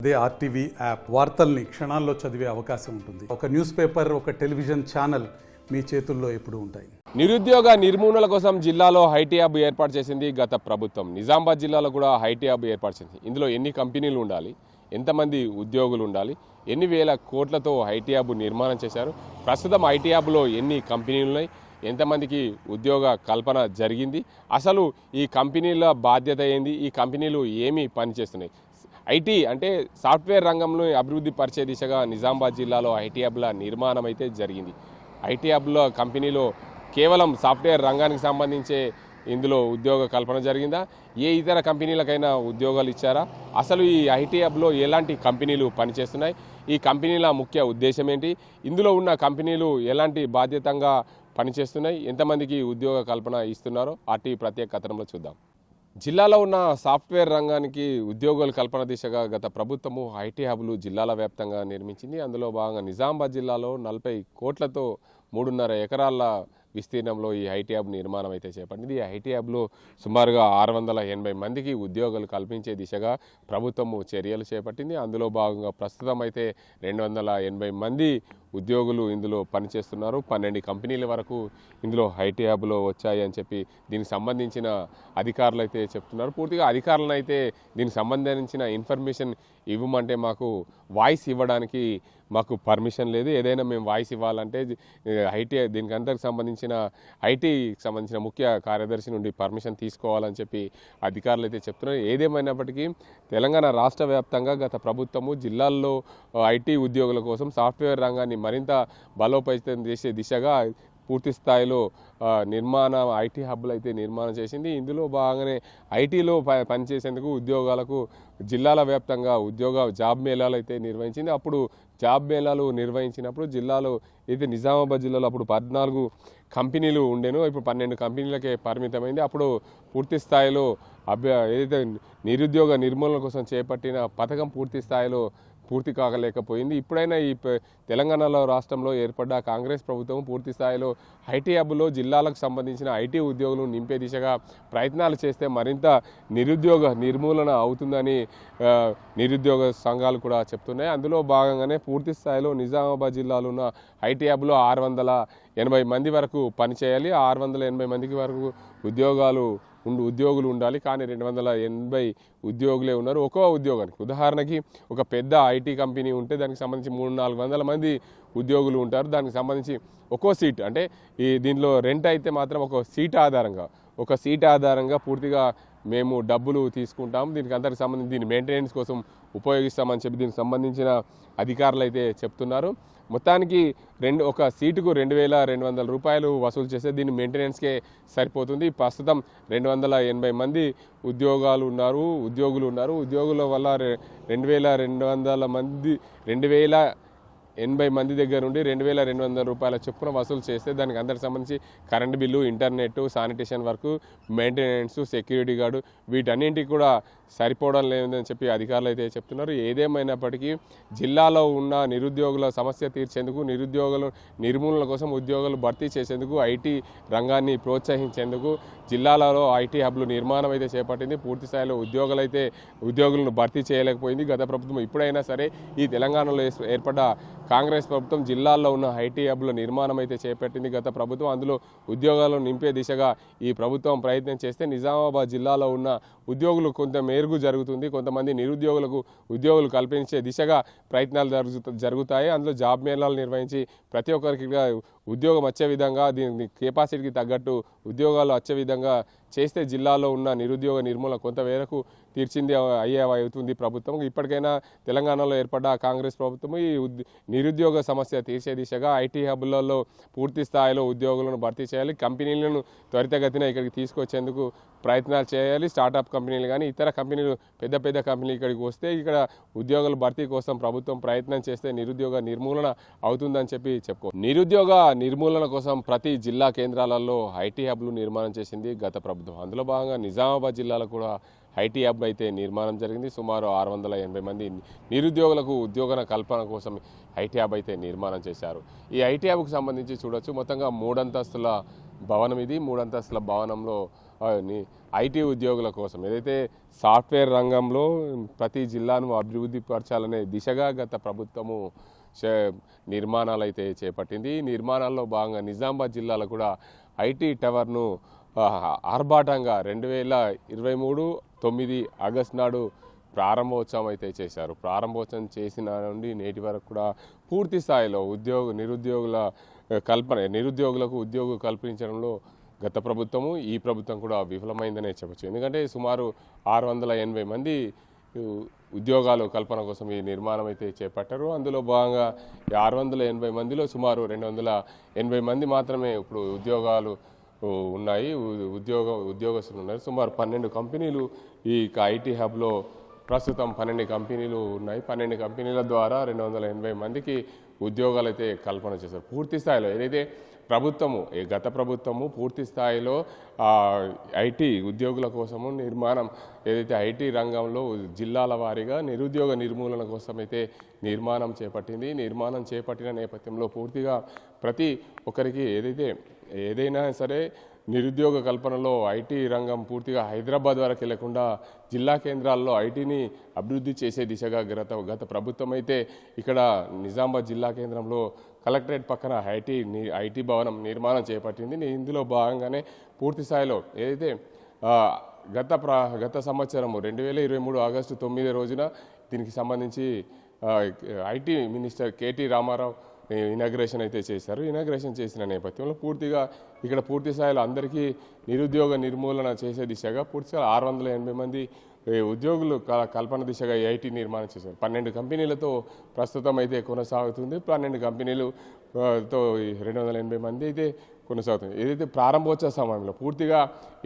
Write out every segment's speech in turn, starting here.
అదే RTV app వార్తల్ని క్షణాల్లో చదివే అవకాశం ఉంటుంది. ఒక న్యూస్ పేపర్, ఒక టెలివిజన్ ఛానల్ మీ చేతుల్లో ఎప్పుడూ ఉంటాయి. నిరుద్యోగ నిర్మూలన కోసం జిల్లాలో ఐటీ హబ్ ఏర్పాటు చేసింది గత ప్రభుత్వం. నిజామాబాద్ జిల్లాలో కూడా ఐటీ హబ్ ఏర్పాటు చేసింది. ఇందులో ఎన్ని కంపెనీలు ఉండాలి, ఎంతమంది ఉద్యోగులు ఉండాలి, ఎన్ని వేల కోట్లతో ఐటీ హబ్ నిర్మాణం చేశారు, ప్రస్తుతం ఐటీ హబ్లో ఎన్ని కంపెనీలు ఉన్నాయి, ఎంతమందికి ఉద్యోగ కల్పన జరిగింది, అసలు ఈ కంపెనీల బాధ్యత ఏంది, ఈ కంపెనీలు ఏమి పనిచేస్తున్నాయి, ఐటీ అంటే సాఫ్ట్వేర్ రంగంలో అభివృద్ధి పరిచే దిశగా నిజామాబాద్ జిల్లాలో ఐటీ హబ్ల నిర్మాణం అయితే జరిగింది. ఐటీ హబ్లో కంపెనీలో కేవలం సాఫ్ట్వేర్ రంగానికి సంబంధించే ఇందులో ఉద్యోగ కల్పన జరిగిందా, ఏ ఇతర కంపెనీలకైనా ఉద్యోగాలు ఇచ్చారా, అసలు ఈ ఐటీ హబ్లో ఎలాంటి కంపెనీలు పనిచేస్తున్నాయి, ఈ కంపెనీల ముఖ్య ఉద్దేశం ఏంటి, ఇందులో ఉన్న కంపెనీలు ఎలాంటి బాధ్యతంగా పనిచేస్తున్నాయి, ఎంతమందికి ఉద్యోగ కల్పన ఇస్తున్నారో ఆర్టీవీ ప్రత్యేక కథనంలో చూద్దాం. జిల్లాలో ఉన్న సాఫ్ట్వేర్ రంగానికి ఉద్యోగాల కల్పన దిశగా గత ప్రభుత్వము ఐటీ హబ్లు జిల్లాల వ్యాప్తంగా నిర్మించింది. అందులో భాగంగా నిజామాబాద్ జిల్లాలో 40 కోట్లతో 3.5 ఎకరాల విస్తీర్ణంలో ఈ ఐటీ హబ్ నిర్మాణం అయితే చేపట్టింది. ఈ ఐటీ హబ్లో సుమారుగా 680 మందికి ఉద్యోగాలు కల్పించే దిశగా ప్రభుత్వము చర్యలు చేపట్టింది. అందులో భాగంగా ప్రస్తుతం అయితే 280 మంది ఉద్యోగులు ఇందులో పనిచేస్తున్నారు. 12 కంపెనీల వరకు ఇందులో ఐటీ హబ్లో వచ్చాయి అని చెప్పి దీనికి సంబంధించిన అధికారులు అయితే చెప్తున్నారు. పూర్తిగా అధికారులను అయితే దీనికి సంబంధించిన ఇన్ఫర్మేషన్ ఇవ్వమంటే మాకు వాయిస్ ఇవ్వడానికి మాకు పర్మిషన్ లేదు. ఏదైనా మేము వాయిస్ ఇవ్వాలంటే ఐటీ దీనికి అంతకు సంబంధించిన ఐటీకి సంబంధించిన ముఖ్య కార్యదర్శి నుండి పర్మిషన్ తీసుకోవాలని చెప్పి అధికారులు అయితే చెప్తున్నారు. ఏదేమైనప్పటికీ తెలంగాణ రాష్ట్ర వ్యాప్తంగా గత ప్రభుత్వము జిల్లాల్లో ఐటీ ఉద్యోగుల కోసం సాఫ్ట్వేర్ రంగాన్ని మరింత బలోపేతం చేసే దిశగా పూర్తి స్థాయిలో ఐటీ హబ్లు అయితే నిర్మాణం చేసింది. ఇందులో భాగంగానే ఐటీలో పనిచేసేందుకు ఉద్యోగాలకు జిల్లాల వ్యాప్తంగా జాబ్ మేళాలు అయితే నిర్వహించింది. అప్పుడు జాబ్ మేళాలు నిర్వహించినప్పుడు జిల్లాలో అయితే నిజామాబాద్ జిల్లాలో అప్పుడు 14 కంపెనీలు ఉండేను, ఇప్పుడు 12 కంపెనీలకే పరిమితమైంది. అప్పుడు పూర్తి స్థాయిలో ఏదైతే నిరుద్యోగ నిర్మూలన కోసం చేపట్టిన పథకం పూర్తి స్థాయిలో పూర్తి కాగలేకపోయింది. ఇప్పుడైనా ఈ తెలంగాణలో రాష్ట్రంలో ఏర్పడ్డ కాంగ్రెస్ ప్రభుత్వం పూర్తి స్థాయిలో ఐటీ హబ్లో జిల్లాలకు సంబంధించిన ఐటీ ఉద్యోగులు నింపే దిశగా ప్రయత్నాలు చేస్తే మరింత నిరుద్యోగ నిర్మూలన అవుతుందని నిరుద్యోగ సంఘాలు కూడా చెప్తున్నాయి. అందులో భాగంగానే పూర్తి స్థాయిలో నిజామాబాద్ జిల్లాలో ఉన్న ఐటీ హబ్లో 680 మంది వరకు పనిచేయాలి. 680 మందికి వరకు ఉద్యోగులు ఉండాలి. కానీ 280 ఉద్యోగులే ఉన్నారు. ఒక్కో ఉద్యోగానికి ఉదాహరణకి ఒక పెద్ద ఐటీ కంపెనీ ఉంటే దానికి సంబంధించి 300-400 మంది ఉద్యోగులు ఉంటారు. దానికి సంబంధించి ఒక్కో సీట్ అంటే దీనిలో రెంట్ అయితే మాత్రం ఒక సీట్ ఆధారంగా పూర్తిగా మేము డబ్బులు తీసుకుంటాం, దీనికి అందరికి సంబంధించి దీని మెయింటెనెన్స్ కోసం ఉపయోగిస్తామని చెప్పి దీనికి సంబంధించిన అధికారులు అయితే చెప్తున్నారు. మొత్తానికి ఒక సీటుకు 2,200 రూపాయలు వసూలు చేస్తే దీని మెయింటెనెన్స్కే సరిపోతుంది. ప్రస్తుతం 280 మంది ఉద్యోగులు ఉన్నారు. ఉద్యోగుల వల్ల 2,280 మంది దగ్గర నుండి 2,200 రూపాయల చొప్పున వసూలు చేస్తే దానికి అందరికి సంబంధించి current bill, internet, sanitation work, maintenance, security guard వీటన్నింటికి కూడా సరిపోవడం లేదని చెప్పి అధికారులు అయితే చెప్తున్నారు. ఏదేమైనప్పటికీ జిల్లాలో ఉన్న నిరుద్యోగుల సమస్య తీర్చేందుకు, నిరుద్యోగుల నిర్మూలన కోసం ఉద్యోగులు భర్తీ చేసేందుకు, ఐటీ రంగాన్ని ప్రోత్సహించేందుకు జిల్లాలలో ఐటీ హబ్లు నిర్మాణం అయితే చేపట్టింది. పూర్తి స్థాయిలో ఉద్యోగులను భర్తీ చేయలేకపోయింది గత ప్రభుత్వం. ఇప్పుడైనా సరే ఈ తెలంగాణలో ఏర్పడ్డ కాంగ్రెస్ ప్రభుత్వం జిల్లాల్లో ఉన్న ఐటీ హబ్ల నిర్మాణం అయితే చేపట్టింది గత ప్రభుత్వం. అందులో ఉద్యోగాలను నింపే దిశగా ఈ ప్రభుత్వం ప్రయత్నం చేస్తే నిజామాబాద్ జిల్లాలో ఉన్న ఉద్యోగులు కొంత మేరకు జరుగుతుంది. కొంతమంది నిరుద్యోగులకు ఉద్యోగులు కల్పించే దిశగా ప్రయత్నాలు జరుగుతాయి. అందులో జాబ్ మేళాలు నిర్వహించి ప్రతి ఒక్కరికి ఉద్యోగం వచ్చే విధంగా, దీని కెపాసిటీకి తగ్గట్టు ఉద్యోగాలు వచ్చే విధంగా చేస్తే జిల్లాలో ఉన్న నిరుద్యోగ నిర్మూలన కొంతమేరకు అవుతుంది ప్రభుత్వం. ఇప్పటికైనా తెలంగాణలో ఏర్పడ్డ కాంగ్రెస్ ప్రభుత్వం ఈ నిరుద్యోగ సమస్య తీర్చే దిశగా ఐటీ హబ్లలో పూర్తి స్థాయిలో ఉద్యోగులను భర్తీ చేయాలి. కంపెనీలను త్వరితగతిన ఇక్కడికి తీసుకొచ్చేందుకు ప్రయత్నాలు చేయాలి. స్టార్టప్ కంపెనీలు కానీ ఇతర కంపెనీలు, పెద్ద కంపెనీలు ఇక్కడికి వస్తే ఇక్కడ ఉద్యోగుల భర్తీ కోసం ప్రభుత్వం ప్రయత్నం చేస్తే నిరుద్యోగ నిర్మూలన అవుతుందని చెప్పి నిరుద్యోగ నిర్మూలన కోసం ప్రతి జిల్లా కేంద్రాలలో ఐటీ హబ్లు నిర్మాణం చేసింది గత ప్రభుత్వం. అందులో భాగంగా నిజామాబాద్ జిల్లాలో కూడా ఐటీ హబ్ అయితే నిర్మాణం జరిగింది. సుమారు 680 మంది నిరుద్యోగులకు ఉద్యోగ కల్పన కోసం ఐటీ హబ్ అయితే నిర్మాణం చేశారు. ఈ ఐటీ హబ్కు సంబంధించి చూడొచ్చు, మొత్తంగా 3 అంతస్తుల భవనం ఇది. 3 అంతస్తుల భవనంలో ఐటీ ఉద్యోగుల కోసం ఏదైతే సాఫ్ట్వేర్ రంగంలో ప్రతి జిల్లాను అభివృద్ధి పరచాలనే దిశగా గత ప్రభుత్వము నిర్మాణాలు అయితే చేపట్టింది. ఈ నిర్మాణాల్లో భాగంగా నిజామాబాద్ జిల్లాలో కూడా ఐటీ టవర్ను ఆర్భాటంగా 2023 9 ఆగస్టు నాడు ప్రారంభోత్సవం అయితే చేశారు. ప్రారంభోత్సవం చేసిన నుండి నేటి వరకు కూడా పూర్తి స్థాయిలో నిరుద్యోగులకు ఉద్యోగం కల్పించడంలో గత ప్రభుత్వము ఈ ప్రభుత్వం కూడా విఫలమైందనే చెప్పచ్చు. ఎందుకంటే సుమారు 680 మంది ఉద్యోగాలు కల్పన కోసం ఈ నిర్మాణం అయితే చేపట్టారు. అందులో భాగంగా 680 మందిలో సుమారు 280 మంది మాత్రమే ఇప్పుడు ఉద్యోగాలు ఉన్నాయి, ఉద్యోగస్తులు ఉన్నారు. సుమారు 12 కంపెనీలు ఈ ఐటీ హబ్లో ప్రస్తుతం 12 కంపెనీలు ఉన్నాయి. 12 కంపెనీల ద్వారా 280 మందికి ఉద్యోగాలు అయితే కల్పన చేశారు. పూర్తి స్థాయిలో ఏదైతే గత ప్రభుత్వము పూర్తి స్థాయిలో ఐటీ ఉద్యోగుల కోసము నిర్మాణం ఏదైతే ఐటీ రంగంలో జిల్లాల వారీగా నిరుద్యోగ నిర్మూలన కోసం అయితే నిర్మాణం చేపట్టింది. నిర్మాణం చేపట్టిన నేపథ్యంలో పూర్తిగా ప్రతి ఒక్కరికి ఏదైనా సరే నిరుద్యోగ కల్పనలో ఐటీ రంగం పూర్తిగా హైదరాబాద్ వరకు వెళ్లకుండా జిల్లా కేంద్రాల్లో ఐటీని అభివృద్ధి చేసే దిశగా గత ప్రభుత్వం అయితే ఇక్కడ నిజామాబాద్ జిల్లా కేంద్రంలో కలెక్టరేట్ పక్కన ఐటీ భవనం నిర్మాణం చేపట్టింది. ఇందులో భాగంగానే పూర్తి స్థాయిలో ఏదైతే గత సంవత్సరం 2023 ఆగస్టు 9 రోజున దీనికి సంబంధించి IT minister KT Ramarao inauguration అయితే చేశారు. ఇనాగ్రేషన్ చేసిన నేపథ్యంలో పూర్తి స్థాయిలో అందరికీ నిరుద్యోగ నిర్మూలన చేసే దిశగా పూర్తిగా 680 మంది ఉద్యోగులు కల్పన దిశగా ఐటీ నిర్మాణం చేశారు. 12 కంపెనీలతో ప్రస్తుతం అయితే కొనసాగుతుంది. 12 కంపెనీలతో 280 మంది అయితే కొనసాగుతుంది. ఏదైతే ప్రారంభోత్సవ సమయంలో పూర్తిగా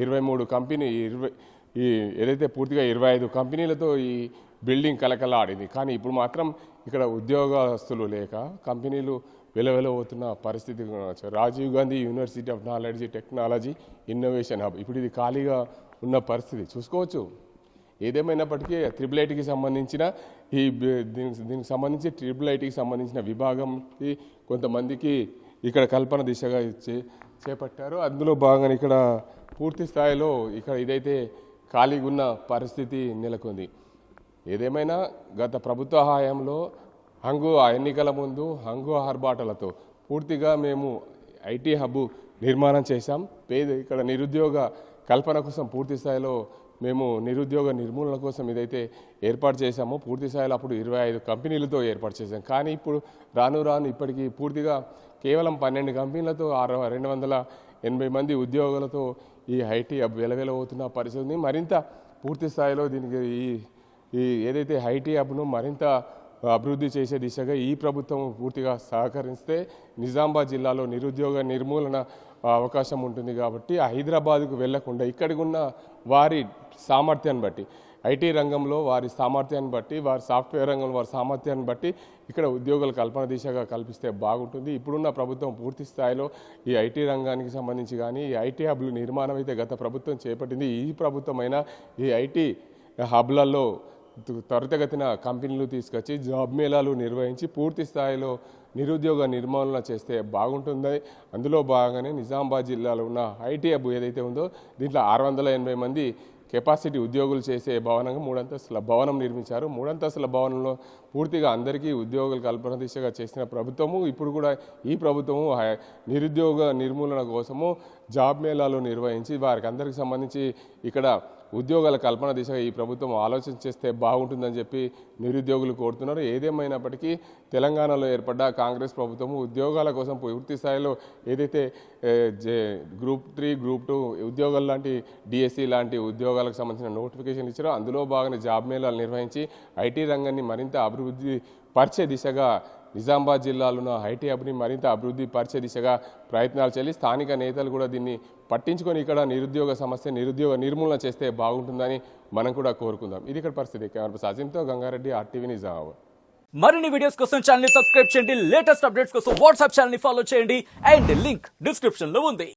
25 కంపెనీలతో ఈ బిల్డింగ్ కలకలాడింది. కానీ ఇప్పుడు మాత్రం ఇక్కడ ఉద్యోగస్తులు లేక కంపెనీలు వెలవెలవుతున్న పరిస్థితి. Rajiv Gandhi University of Knowledge Technology Innovation Hub ఇప్పుడు ఇది ఖాళీగా ఉన్న పరిస్థితి చూసుకోవచ్చు. ఏదేమైనప్పటికీ IIITకి సంబంధించిన దీనికి సంబంధించి IIITకి సంబంధించిన విభాగంకి కొంతమందికి ఇక్కడ కల్పన దిశగా చేపట్టారు. అందులో భాగంగా ఇక్కడ పూర్తి స్థాయిలో ఇదైతే ఖాళీగా ఉన్న పరిస్థితి నెలకొంది. ఏదేమైనా గత ప్రభుత్వ హయాంలో ఎన్నికల ముందు ఆర్భాటాలతో పూర్తిగా మేము ఐటీ హబ్ నిర్మాణం చేశాం. ఇక్కడ నిరుద్యోగ కల్పన కోసం పూర్తి స్థాయిలో మేము నిరుద్యోగ నిర్మూలన కోసం ఇదైతే ఏర్పాటు చేశాము. పూర్తి స్థాయిలో అప్పుడు 25 కంపెనీలతో ఏర్పాటు చేశాం. కానీ ఇప్పుడు రాను ఇప్పటికీ పూర్తిగా కేవలం 12 కంపెనీలతో 280 మంది ఉద్యోగులతో ఈ ఐటీ హబ్ వెలవెలవుతున్న పరిస్థితి. మరింత పూర్తి స్థాయిలో దీనికి ఏదైతే ఐటీ హబ్ను మరింత అభివృద్ధి చేసే దిశగా ఈ ప్రభుత్వం పూర్తిగా సహకరిస్తే నిజామాబాద్ జిల్లాలో నిరుద్యోగ నిర్మూలన అవకాశం ఉంటుంది. కాబట్టి హైదరాబాద్కు వెళ్లకుండా ఇక్కడికి ఉన్న వారి సామర్థ్యాన్ని బట్టి ఐటీ రంగంలో వారి సామర్థ్యాన్ని బట్టి వారి సాఫ్ట్వేర్ రంగంలో వారి సామర్థ్యాన్ని బట్టి ఇక్కడ ఉద్యోగాల కల్పన దిశగా కల్పిస్తే బాగుంటుంది. ఇప్పుడున్న ప్రభుత్వం పూర్తి స్థాయిలో ఈ ఐటీ రంగానికి సంబంధించి కానీ ఈ ఐటీ హబ్లు నిర్మాణం అయితే గత ప్రభుత్వం చేపట్టింది. ఈ ప్రభుత్వమైనా ఈ ఐటీ హబ్లలో త్వరితగతిన కంపెనీలు తీసుకొచ్చి జాబ్ మేళాలు నిర్వహించి పూర్తి స్థాయిలో నిరుద్యోగ నిర్మూలన చేస్తే బాగుంటుంది. అందులో భాగంగానే నిజామాబాద్ జిల్లాలో ఉన్న ఐటీ హబ్ ఏదైతే ఉందో దీంట్లో 680 మంది కెపాసిటీ ఉద్యోగులు చేసే భవనంగా 3 అంతస్తుల భవనం నిర్మించారు. 3 అంతస్తుల భవనంలో పూర్తిగా అందరికీ ఉద్యోగులు కల్పన దిశగా చేసిన ప్రభుత్వము ఇప్పుడు కూడా ఈ ప్రభుత్వము నిరుద్యోగ నిర్మూలన కోసము జాబ్ మేళాలు నిర్వహించి వారికి అందరికి సంబంధించి ఇక్కడ ఉద్యోగాల కల్పన దిశగా ఈ ప్రభుత్వం ఆలోచన చేస్తే బాగుంటుందని చెప్పి నిరుద్యోగులు కోరుతున్నారు. ఏదేమైనప్పటికీ తెలంగాణలో ఏర్పడ్డ కాంగ్రెస్ ప్రభుత్వము ఉద్యోగాల కోసం పూర్తి స్థాయిలో ఏదైతే గ్రూప్ 3 గ్రూప్ 2 ఉద్యోగాలు లాంటి డిఎస్సి లాంటి ఉద్యోగాలకు సంబంధించిన నోటిఫికేషన్ ఇచ్చారో అందులో భాగంగా జాబ్ మేళాలు నిర్వహించి ఐటీ రంగాన్ని మరింత అభివృద్ధి పరిచే దిశగా నిజామాబాద్ జిల్లాలో ఐటీ హబ్ని మరింత అభివృద్ధి పరిచే దిశగా ప్రయత్నాలు చేయాలి. స్థానిక నేతలు కూడా దీన్ని పట్టించుకొని ఇక్కడ నిరుద్యోగ నిర్మూలన చేస్తే బాగుంటుందని మనం కూడా కోరుకుందాం. ఇది ఇక్కడ పరిస్థితి. కెమెరా అజీంతో గంగారెడ్డి, RTV నిజామాబాద్. మరిన్ని వీడియోస్ కోసం ఛానల్ ని సబ్స్క్రైబ్ చేయండి. లేటెస్ట్ అప్డేట్స్ కోసం వాట్సాప్ ఛానల్ ని ఫాలో చేయండి. అండ్ లింక్ డిస్క్రిప్షన్ లో ఉంది.